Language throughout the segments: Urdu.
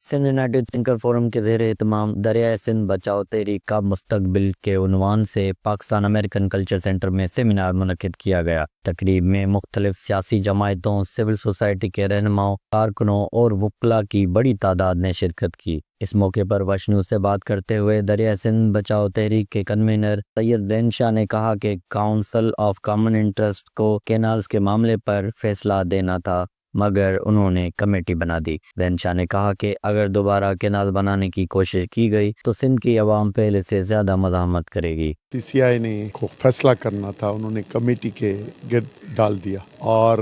سندھ یونائیٹڈ تھنکر فورم کے زیر اہتمام دریائے سندھ بچاؤ تحریک کا مستقبل کے عنوان سے پاکستان امریکن کلچر سینٹر میں سیمینار منعقد کیا گیا۔ تقریب میں مختلف سیاسی جماعتوں، سول سوسائٹی کے رہنماؤں، کارکنوں اور وکلاء کی بڑی تعداد نے شرکت کی۔ اس موقع پر وش نیوز سے بات کرتے ہوئے دریائے سندھ بچاؤ تحریک کے کنوینر سید زین شاہ نے کہا کہ کونسل آف کامن انٹرسٹ کو کینالز کے معاملے پر فیصلہ دینا تھا، مگر انہوں نے کمیٹی بنا دی۔ زین شاہ نے کہا کہ اگر دوبارہ کینال بنانے کی کوشش کی گئی تو سندھ کی عوام پہلے سے زیادہ مزاحمت کرے گی۔ پی سی آئی نے کو فیصلہ کرنا تھا، انہوں نے کمیٹی کے گرد ڈال دیا، اور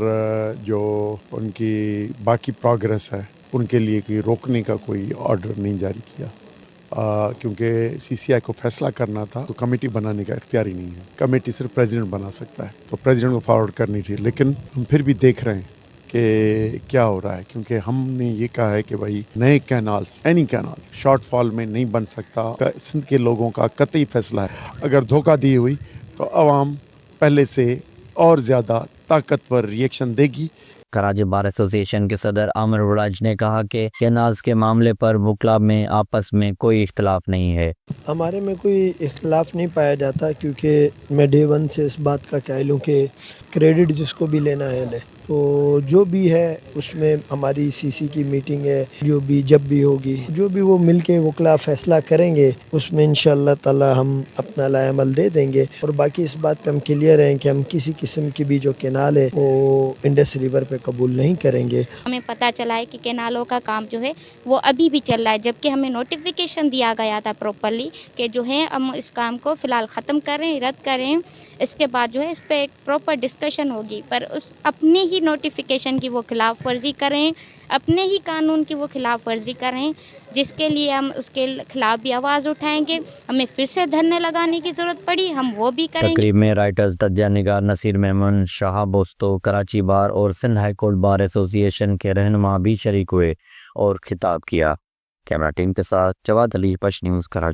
جو ان کی باقی پروگریس ہے ان کے لیے کہ روکنے کا کوئی آرڈر نہیں جاری کیا، کیونکہ سی سی آئی کو فیصلہ کرنا تھا تو کمیٹی بنانے کا اختیار ہی نہیں ہے۔ کمیٹی صرف پریزیڈنٹ بنا سکتا ہے، تو پریزیڈنٹ کو فارورڈ کرنی تھی، لیکن ہم پھر بھی دیکھ رہے ہیں کہ کیا ہو رہا ہے، کیونکہ ہم نے یہ کہا ہے کہ بھائی نئے کینالز، اینی کینالز شارٹ فال میں نہیں بن سکتا۔ سندھ کے لوگوں کا قطعی فیصلہ ہے، اگر دھوکہ دی ہوئی تو عوام پہلے سے اور زیادہ طاقتور ریئیکشن دے گی۔ کراچی بار ایسوسی ایشن کے صدر عامر وڑاج نے کہا کہ کینالز کے معاملے پر وکلاء میں آپس میں کوئی اختلاف نہیں ہے۔ ہمارے میں کوئی اختلاف نہیں پایا جاتا، کیونکہ میں ڈے ون سے اس بات کا قائل ہوں کہ کریڈٹ جس کو بھی لینا ہے لے، تو جو بھی ہے اس میں ہماری سی سی کی میٹنگ ہے، جو بھی جب بھی ہوگی، جو بھی وہ مل کے وکلاء فیصلہ کریں گے اس میں انشاءاللہ تعالی ہم اپنا لائے عمل دے دیں گے۔ اور باقی اس بات پہ ہم کلیئر ہیں کہ ہم کسی قسم کی بھی جو کینال ہے وہ انڈس ریور پہ قبول نہیں کریں گے۔ ہمیں پتہ چلا ہے کہ کینالوں کا کام جو ہے وہ ابھی بھی چل رہا ہے، جبکہ ہمیں نوٹیفیکیشن دیا گیا تھا پراپرلی کہ جو ہے ہم اس کام کو فی الحال ختم کریں، رد کریں، اس کے بعد جو ہے اس پہ ایک پراپر ڈسکشن ہوگی، پر اس اپنے ہی نوٹیفیکیشن کی وہ خلاف ورزی کریں، اپنے ہی قانون کی وہ خلاف ورزی کریں، جس کے لیے ہم اس کے خلاف بھی آواز اٹھائیں گے۔ ہمیں پھر سے دھرنے لگانے کی ضرورت پڑی، ہم وہ بھی کریں گے۔ تقریب میں رائٹرز تجزیہ نگار نصیر میمن، شہاب بوستو، کراچی بار اور سندھ ہائی کورٹ بار ایسوسی ایشن کے رہنما بھی شریک ہوئے اور خطاب کیا۔ کیمرہ ٹیم کے ساتھ جواد علی، وش نیوز، کراچی۔